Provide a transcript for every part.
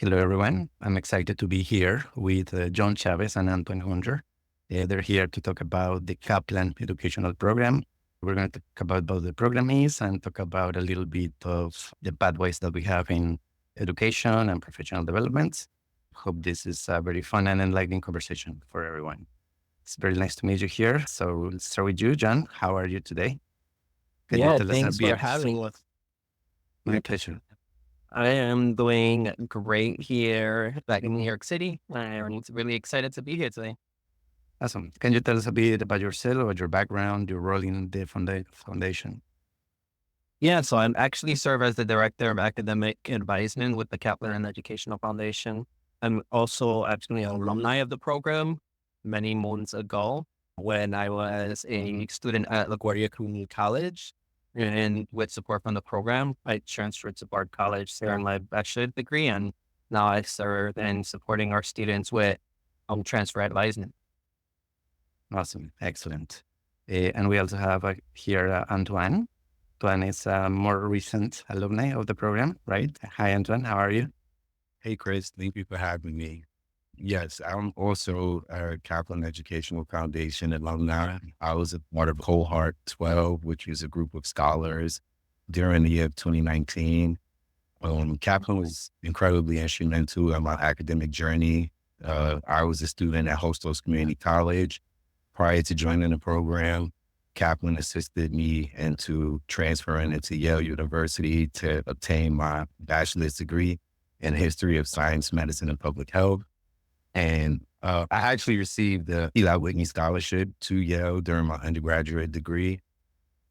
Hello, everyone. I'm excited to be here with John Chavez and Antoine. They're here to talk about the Kaplan Educational Program. We're going to talk about what the program is and talk about a little bit of the pathways that we have in education and professional development. Hope this is a very fun and enlightening conversation for everyone. It's very nice to meet you here. So let's start with you, John. How are you today? Can you Yeah, tell us a thanks for bit? having us. My pleasure. I am doing great here back in New York City. I'm really excited to be here today. Awesome. Can you tell us a bit about yourself, about your background, your role in the foundation? Yeah, so I'm actually serve as the director of academic advisement with the Kaplan Educational Foundation. I'm also actually an alumni of the program many months ago when I was a student at LaGuardia Community College. And with support from the program, I transferred to Bard College to earn my bachelor's degree. And now I serve in supporting our students with transfer advisement. Awesome. Excellent. And we also have here Antoine. Antoine is a more recent alumni of the program, right? Hi, Antoine. How are you? Hey, Chris, thank you for having me. Yes, I'm also a Kaplan Educational Foundation alumni. I was a part of Cohort 12, which is a group of scholars during the year of 2019. Kaplan was incredibly instrumental in my academic journey. I was a student at Hostos Community College. Prior to joining the program, Kaplan assisted me into transferring into Yale University to obtain my bachelor's degree in history of science, medicine, and public health. And I actually received the Eli Whitney Scholarship to Yale during my undergraduate degree.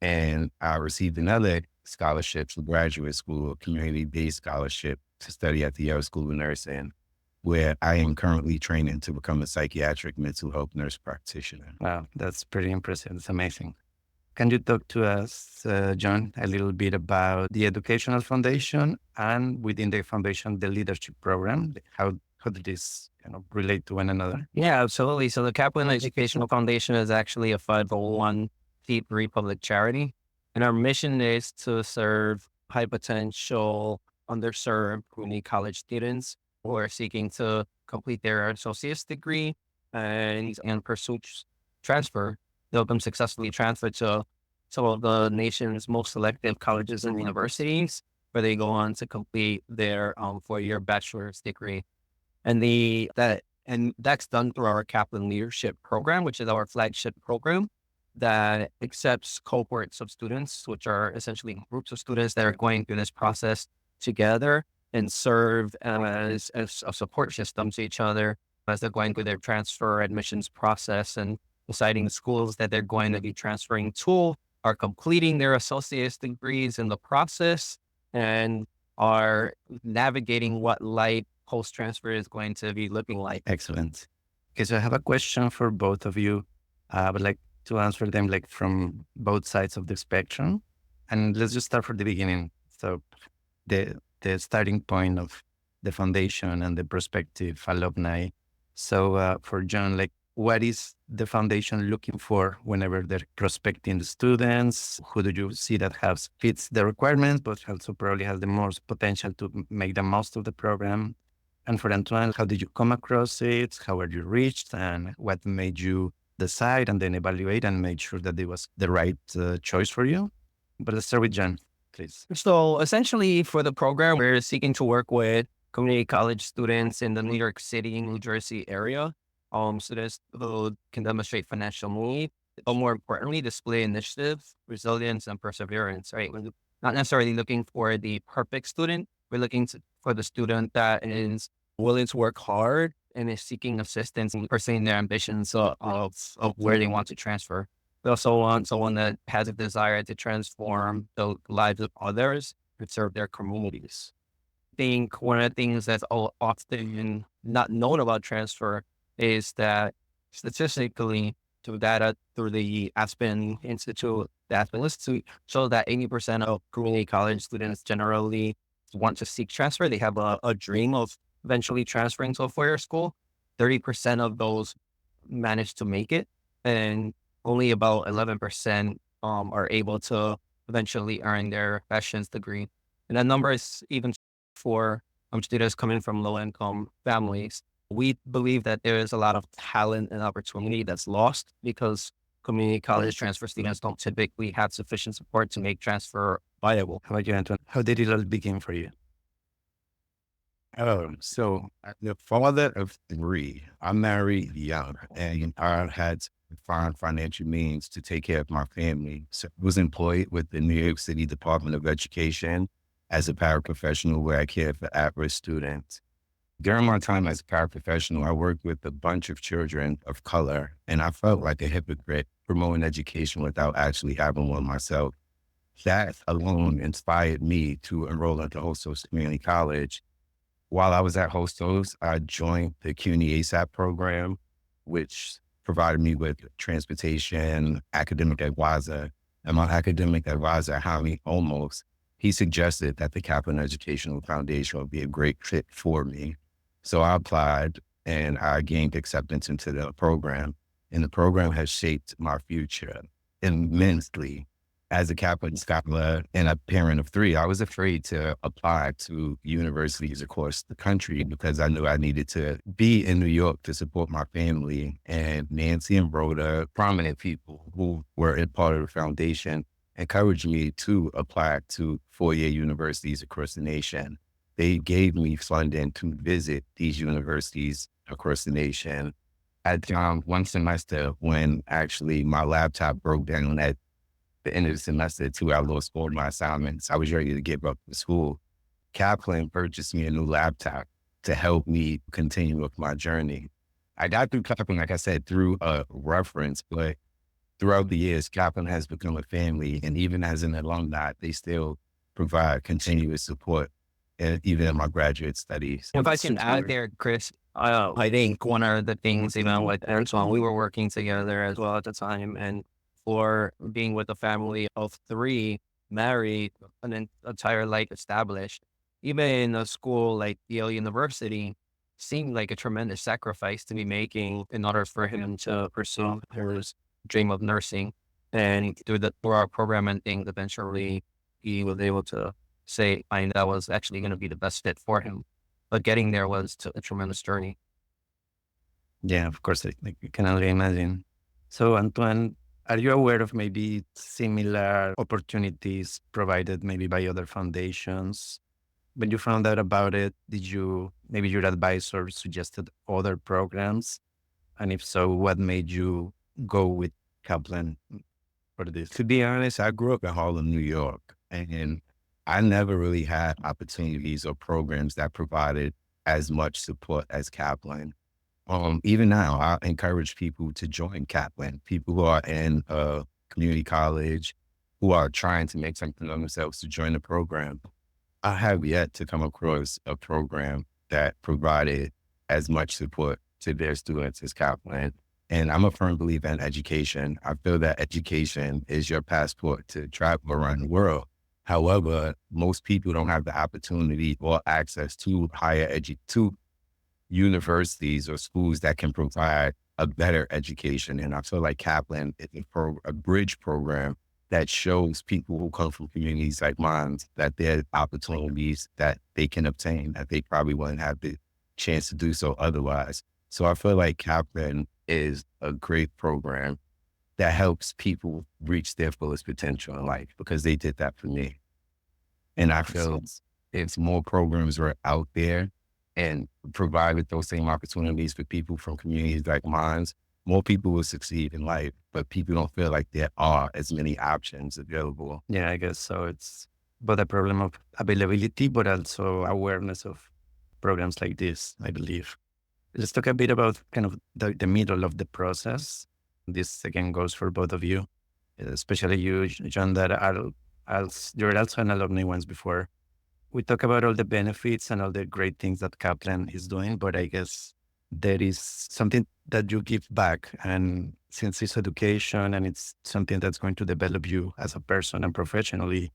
And I received another scholarship to graduate school, a community-based scholarship to study at the Yale School of Nursing, where I am currently training to become a psychiatric mental health nurse practitioner. Wow, that's pretty impressive. It's amazing. Can you talk to us, John, a little bit about the Educational Foundation and within the foundation, the leadership program? How did this relate to one another? Yeah, absolutely. So the Kaplan Educational Foundation is actually a 501(c)(3 public charity. And our mission is to serve high potential, underserved community college students who are seeking to complete their associate's degree and pursue transfer. They'll them successfully transfer to some of the nation's most selective colleges and universities, where they go on to complete their 4-year bachelor's degree. And that's done through our Kaplan Leadership Program, which is our flagship program that accepts cohorts of students, which are essentially groups of students that are going through this process together and serve as a support system to each other as they're going through their transfer admissions process and deciding the schools that they're going to be transferring to, are completing their associate's degrees in the process, and are navigating what life post-transfer is going to be looking like. Excellent. Okay, so I have a question for both of you. I would like to answer them like from both sides of the spectrum. And let's just start from the beginning. So the starting point of the foundation and the prospective alumni. So for John, like what is the foundation looking for whenever they're prospecting the students? Who do you see that fits the requirements, but also probably has the most potential to make the most of the program? And for Antoine, how did you come across it? How were you reached? And what made you decide and then evaluate and make sure that it was the right choice for you? But let's start with John, please. So essentially for the program, we're seeking to work with community college students in the New York City, New Jersey area. Students who can demonstrate financial need, but more importantly, display initiative, resilience, and perseverance, right? We're not necessarily looking for the perfect student. We're looking for the student that is willing to work hard and is seeking assistance in pursuing their ambitions of where they want to transfer. We also want someone that has a desire to transform the lives of others and serve their communities. I think one of the things that's often not known about transfer is that statistically, through data through the Aspen Institute, the Aspen Institute shows that 80% of community college students generally want to seek transfer. They have a dream of eventually transferring to a four-year school. 30% of those manage to make it, and only about 11% are able to eventually earn their bachelor's degree. And that number is even for students coming from low income families. We believe that there is a lot of talent and opportunity that's lost because community college transfer students don't typically have sufficient support to make transfer viable. How about you, Antoine? How did it all begin for you? So I'm the father of three. I'm married young, and I had to find financial means to take care of my family. So I was employed with the New York City Department of Education as a paraprofessional where I cared for at-risk students. During my time as a paraprofessional, I worked with a bunch of children of color, and I felt like a hypocrite promoting education without actually having one myself. That alone inspired me to enroll at the Hostos Community College. While I was at Hostos, I joined the CUNY ASAP program, which provided me with transportation, academic advisor, and my academic advisor, Jaime Olmos, he suggested that the Kaplan Educational Foundation would be a great fit for me. So I applied and I gained acceptance into the program, and the program has shaped my future immensely. As a Kaplan scholar and a parent of three, I was afraid to apply to universities across the country because I knew I needed to be in New York to support my family. And Nancy and Rhoda, prominent people who were a part of the foundation, encouraged me to apply to four-year universities across the nation. They gave me funding to visit these universities across the nation. At one semester, when actually my laptop broke down at the end of the semester too, I lost all my assignments. I was ready to give up school. Kaplan purchased me a new laptop to help me continue with my journey. I got through Kaplan, like I said, through a reference, but throughout the years, Kaplan has become a family. And even as an alumni, they still provide continuous support, even in my graduate studies. If I can add there, Chris, I think one of the things, with Antoine, we were working together as well at the time. And for being with a family of three, married, an entire life established, even in a school like Yale University, seemed like a tremendous sacrifice to be making in order for him to pursue his dream of nursing. And through our program and things, eventually he was able to say, I mean, that was actually going to be the best fit for him. But getting there was a tremendous journey. Yeah, of course, I can only imagine. So, Antoine, are you aware of maybe similar opportunities provided maybe by other foundations? When you found out about it, maybe your advisor suggested other programs? And if so, what made you go with Kaplan for this? To be honest, I grew up in Harlem, New York, and I never really had opportunities or programs that provided as much support as Kaplan. Even now, I encourage people to join Kaplan, people who are in community college, who are trying to make something of themselves to join the program. I have yet to come across a program that provided as much support to their students as Kaplan. And I'm a firm believer in education. I feel that education is your passport to travel around the world. However, most people don't have the opportunity or access to to universities or schools that can provide a better education. And I feel like Kaplan is a bridge program that shows people who come from communities like mine that there are opportunities that they can obtain that they probably wouldn't have the chance to do so otherwise. So I feel like Kaplan is a great program that helps people reach their fullest potential in life because they did that for me. And I feel if more programs were out there and provided those same opportunities for people from communities like mine, more people will succeed in life, but people don't feel like there are as many options available. Yeah, I guess so. It's both a problem of availability, but also awareness of programs like this, I believe. Let's talk a bit about kind of the middle of the process. This again goes for both of you, especially you, John, that you're also an alumni once before. We talk about all the benefits and all the great things that Kaplan is doing, but I guess there is something that you give back. And since it's education and it's something that's going to develop you as a person and professionally,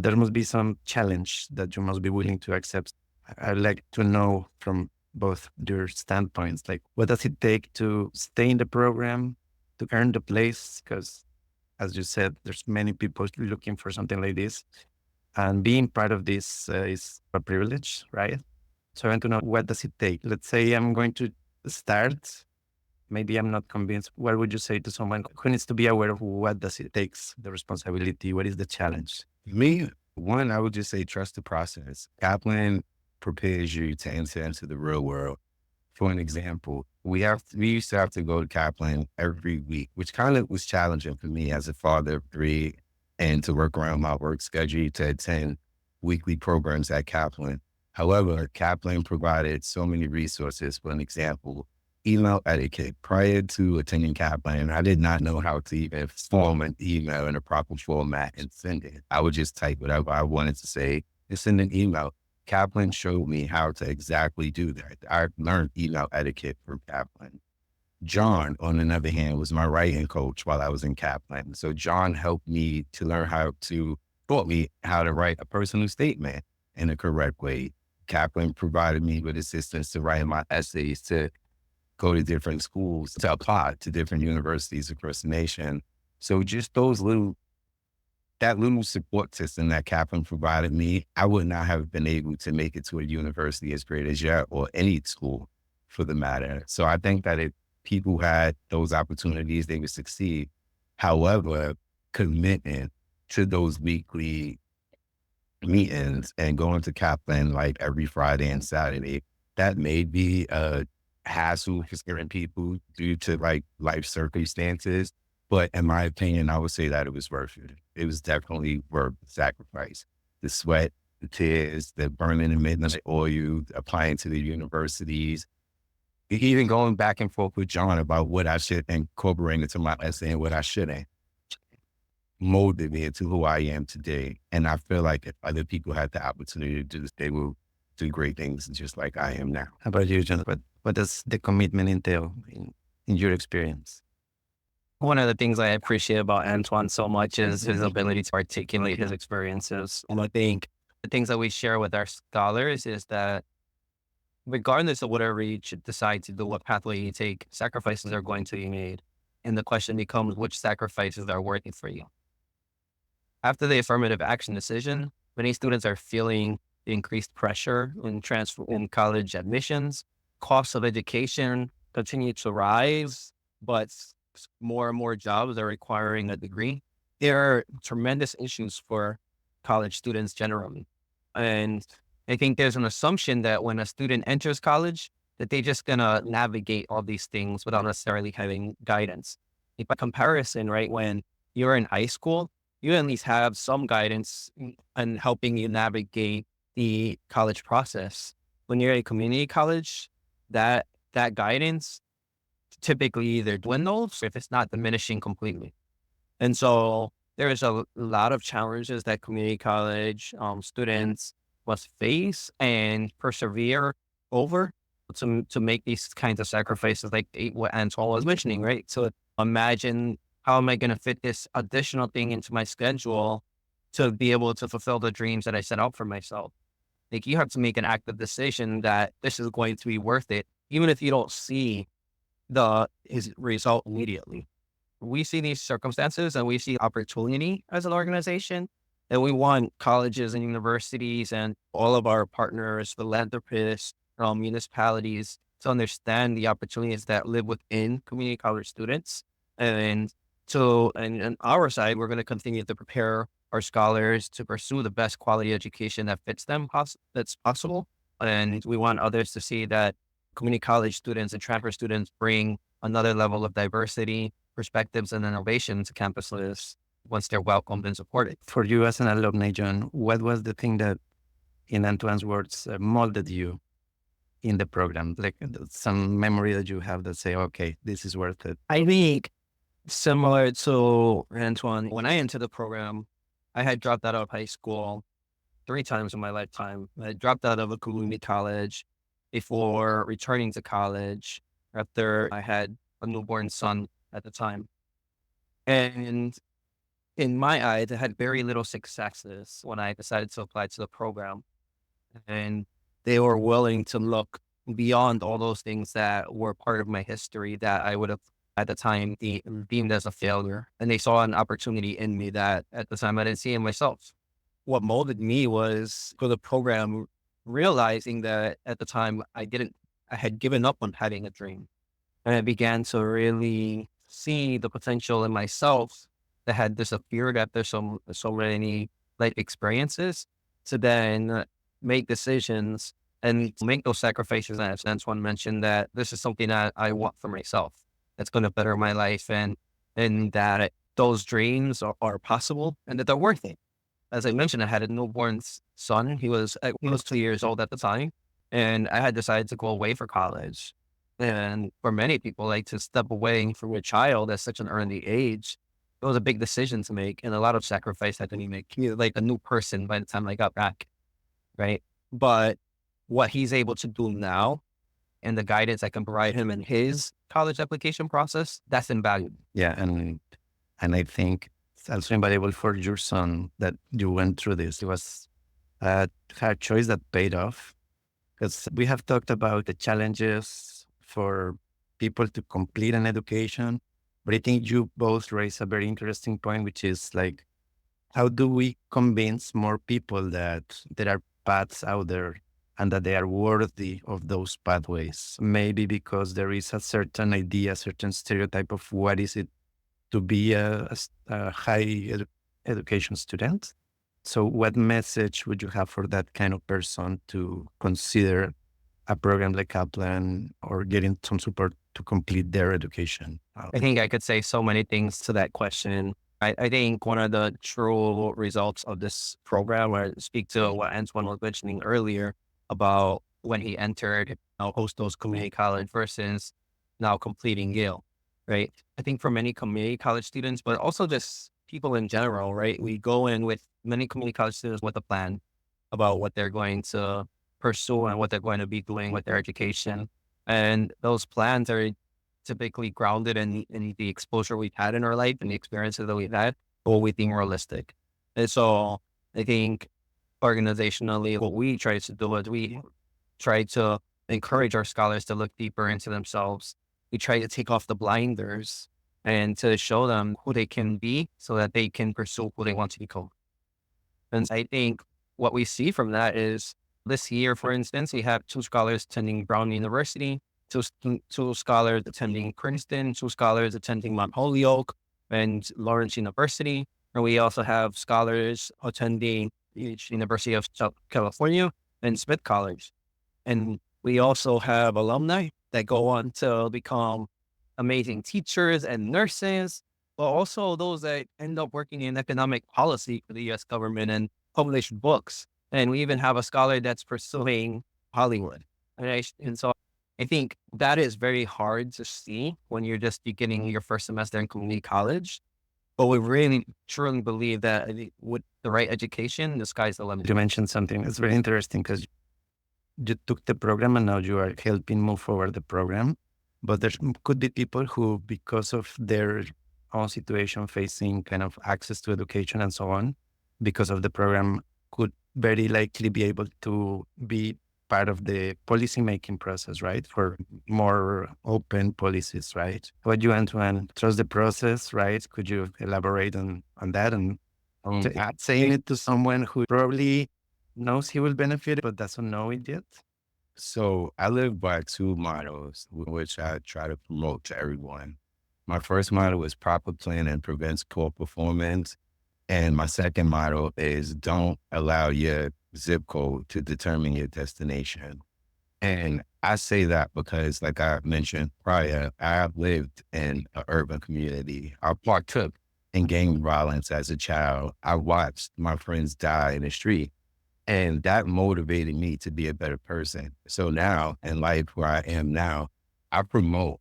there must be some challenge that you must be willing to accept. I'd like to know from both your standpoints, like what does it take to stay in the program, to earn the place? Because as you said, there's many people looking for something like this. And being part of this is a privilege, right? So I want to know, what does it take? Let's say I'm going to start. Maybe I'm not convinced. What would you say to someone who needs to be aware of what does it takes, the responsibility? What is the challenge? Me, one, I would just say trust the process. Kaplan prepares you to enter into the real world. For an example, we used to have to go to Kaplan every week, which kind of was challenging for me as a father of three, and to work around my work schedule to attend weekly programs at Kaplan. However, Kaplan provided so many resources. For an example, email etiquette. Prior to attending Kaplan, I did not know how to even form an email in a proper format and send it. I would just type whatever I wanted to say and send an email. Kaplan showed me how to exactly do that. I learned email etiquette from Kaplan. John, on the other hand, was my writing coach while I was in Kaplan. So John helped me to learn taught me how to write a personal statement in a correct way. Kaplan provided me with assistance to write my essays, to go to different schools, to apply to different universities across the nation. So just that little support system that Kaplan provided me, I would not have been able to make it to a university as great as Yale or any school for the matter. So I think that if people had those opportunities, they would succeed. However, commitment to those weekly meetings and going to Kaplan like every Friday and Saturday, that may be a hassle for certain people due to like life circumstances. But in my opinion, I would say that it was worth it. It was definitely worth the sacrifice. The sweat, the tears, the burning the midnight oil, applying to the universities, even going back and forth with John about what I should incorporate into my essay and what I shouldn't, molded me into who I am today. And I feel like if other people had the opportunity to do this, they will do great things just like I am now. How about you, John? What does the commitment entail in your experience? One of the things I appreciate about Antoine so much is his ability to articulate his experiences. And I think the things that we share with our scholars is that regardless of whatever you decide to do, what pathway you take, sacrifices are going to be made. And the question becomes, which sacrifices are worth it for you? After the affirmative action decision, many students are feeling the increased pressure in college admissions. Costs of education continue to rise, but more and more jobs are requiring a degree. There are tremendous issues for college students generally. And I think there's an assumption that when a student enters college, that they're just going to navigate all these things without necessarily having guidance. By comparison, right, when you're in high school, you at least have some guidance in helping you navigate the college process. When you're at a community college, that guidance typically either dwindles if it's not diminishing completely. And so there is a lot of challenges that community college students must face and persevere over to make these kinds of sacrifices, like what Antoine was mentioning, right? So imagine, how am I going to fit this additional thing into my schedule to be able to fulfill the dreams that I set out for myself? Like, you have to make an active decision that this is going to be worth it, even if you don't see his result immediately. We see these circumstances and we see opportunity as an organization, and we want colleges and universities and all of our partners, philanthropists, municipalities, to understand the opportunities that live within community college students. And so, and on our side, we're going to continue to prepare our scholars to pursue the best quality education that fits them, that's possible. And we want others to see that community college students and transfer students bring another level of diversity, perspectives, and innovation to campuses once they're welcomed and supported. For you as an alumni, John, what was the thing that, in Antoine's words, molded you in the program? Like some memory that you have that say, okay, this is worth it. I think similar to Antoine, when I entered the program, I had dropped out of high school 3 times in my lifetime. I dropped out of a community college before returning to college after I had a newborn son at the time. And in my eyes, I had very little successes when I decided to apply to the program. And they were willing to look beyond all those things that were part of my history that I would have at the time deemed as a failure. And they saw an opportunity in me that at the time I didn't see in myself. What molded me was for the program realizing that at the time I had given up on having a dream. And I began to really see the potential in myself that had disappeared after so many life experiences to then make decisions and make those sacrifices. As Antoine mentioned, that this is something that I want for myself that's going to better my life, and that those dreams are possible and that they're worth it. As I mentioned, I had a newborn son. He was 2 years old at the time, and I had decided to go away for college. And for many people, like to step away from a child at such an early age, it was a big decision to make and a lot of sacrifice had to be made. He was like a new person by the time I got back, right? But what he's able to do now and the guidance I can provide him in his college application process, that's invaluable. Yeah, and I think it's also invaluable for your son that you went through this. It was a hard choice that paid off, because we have talked about the challenges for people to complete an education, but I think you both raise a very interesting point, which is like, how do we convince more people that there are paths out there and that they are worthy of those pathways? Maybe because there is a certain idea, a certain stereotype of what is it to be a education student. So what message would you have for that kind of person to consider a program like Kaplan or getting some support to complete their education? I think I could say so many things to that question. I think one of the true results of this program, or speak to what Antoine was mentioning earlier about when he entered Hostos Community College versus now completing Yale, right? I think for many community college students, but also just people in general, right? We go in with many community college students with a plan about what they're going to pursue and what they're going to be doing with their education. And those plans are typically grounded in the exposure we've had in our life and the experiences that we've had, but what we think realistic. And so I think organizationally, what we try to do is we try to encourage our scholars to look deeper into themselves. We try to take off the blinders and to show them who they can be so that they can pursue who they want to become. And I think what we see from that is this year, for instance, we have 2 scholars attending Brown University, two scholars attending Princeton, 2 scholars attending Mount Holyoke and Lawrence University. And we also have scholars attending University of California and Smith College. And we also have alumni that go on to become amazing teachers and nurses, but also those that end up working in economic policy for the U.S. government and publish books. And we even have a scholar that's pursuing Hollywood. And so I think that is very hard to see when you're just beginning your first semester in community college. But we really truly believe that with the right education, the sky's the limit. You mentioned something that's very interesting, because you took the program and now you are helping move forward the program. But there could be people who, because of their own situation, facing kind of access to education and so on, because of the program, could very likely be able to be part of the policy-making process, right? For more open policies, right? What you, Antoine, trust the process, right? Could you elaborate on that and saying it to someone who probably knows he will benefit, but doesn't know it yet? So I live by 2 mottos, which I try to promote to everyone. My first motto is proper planning prevents poor performance. And my second motto is don't allow your zip code to determine your destination. And I say that because, like I mentioned prior, I lived in an urban community. I partook in gang violence as a child. I watched my friends die in the street, and that motivated me to be a better person. So now in life where I am now, I promote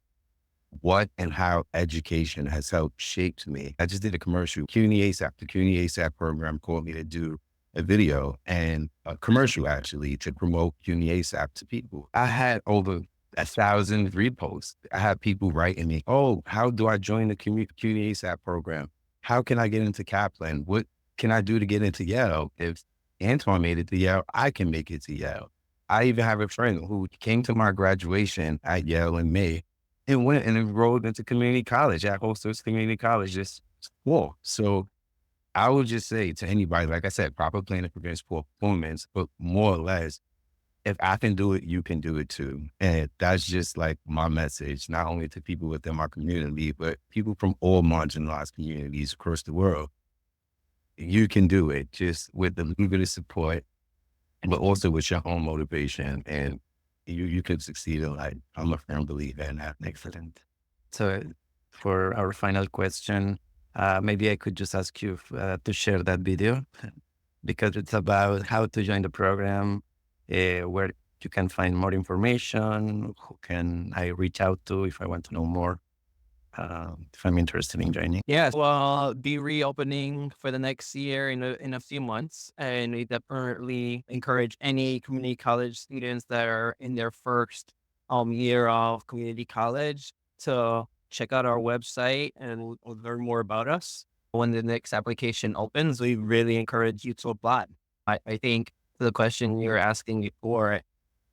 what and how education has helped shape me. I just did a commercial. CUNY ASAP, the CUNY ASAP program called me to do a video and a commercial actually to promote CUNY ASAP to people. I had over 1,000 reposts. I had people writing me, oh, how do I join the CUNY ASAP program? How can I get into Kaplan? What can I do to get into Yale? If Antoine made it to Yale, I can make it to Yale. I even have a friend who came to my graduation at Yale in May and went and enrolled into community college at Hostos Community College this fall. So I would just say to anybody, like I said, proper planning prevents poor performance, but more or less, if I can do it, you can do it too. And that's just like my message, not only to people within my community, but people from all marginalized communities across the world. You can do it just with a little bit of support, but also with your own motivation, and you could succeed in life. I'm a firm believer in that. Excellent. So for our final question, maybe I could just ask you to share that video because it's about how to join the program, where you can find more information, who can I reach out to if I want to know more, if I'm interested in joining. Yes, well, be reopening for the next year in a few months, and we definitely encourage any community college students that are in their first year of community college to check out our website and learn more about us. When the next application opens, we really encourage you to apply. I think the question you're asking before, I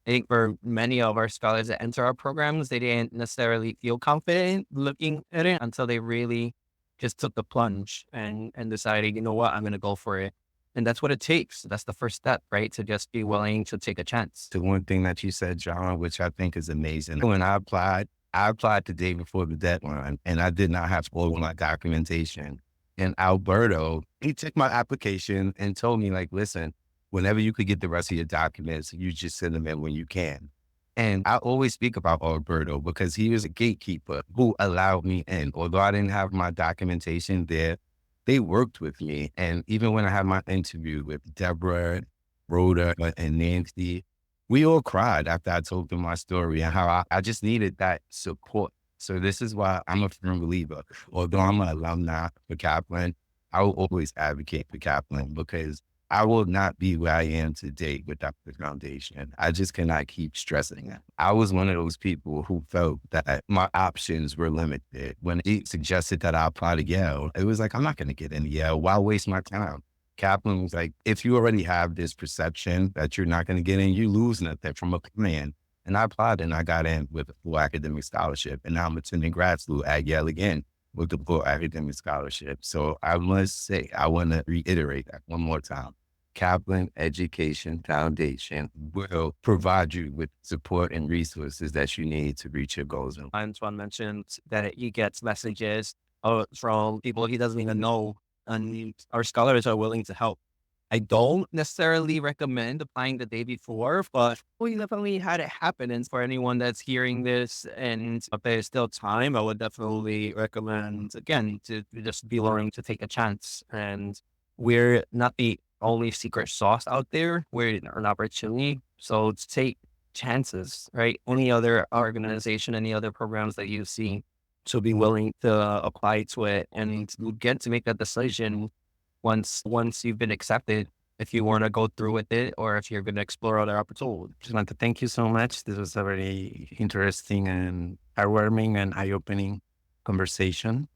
think for many of our scholars that enter our programs, they didn't necessarily feel confident looking at it until they really just took the plunge and decided, you know what, I'm going to go for it. And that's what it takes. That's the first step, right? To just be willing to take a chance. The one thing that you said, John, which I think is amazing. When I applied the day before the deadline, and I did not have all of my documentation. And Alberto, he took my application and told me, like, listen, whenever you could get the rest of your documents, you just send them in when you can. And I always speak about Alberto because he was a gatekeeper who allowed me in. Although I didn't have my documentation there, they worked with me. And even when I had my interview with Deborah, Rhoda, and Nancy, we all cried after I told them my story and how I just needed that support. So this is why I'm a firm believer. Although I'm an alumni for Kaplan, I will always advocate for Kaplan because I will not be where I am today without the foundation. I just cannot keep stressing it. I was one of those people who felt that my options were limited. When he suggested that I apply to Yale, it was like, I'm not going to get into Yale. Why waste my time? Kaplan was like, if you already have this perception that you're not going to get in, you lose nothing from a plan. And I applied and I got in with a full academic scholarship. And now I'm attending grad school at Yale again with the full academic scholarship. So I must say, I want to reiterate that one more time. Kaplan Education Foundation will provide you with support and resources that you need to reach your goals. Antoine mentioned that he gets messages from people he doesn't even know, and our scholars are willing to help. I don't necessarily recommend applying the day before, but we definitely had it happen. And for anyone that's hearing this and if there's still time, I would definitely recommend, again, to just be willing to take a chance. And we're not the only secret sauce out there. We're an opportunity. So to take chances, right? Any other organization, any other programs that you see, to be willing to apply to it and get to make that decision once you've been accepted, if you want to go through with it or if you're going to explore other opportunities. Just want to thank you so much. This was a very interesting and heartwarming and eye-opening conversation.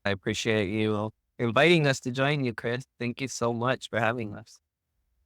I appreciate you inviting us to join you, Chris. Thank you so much for having us.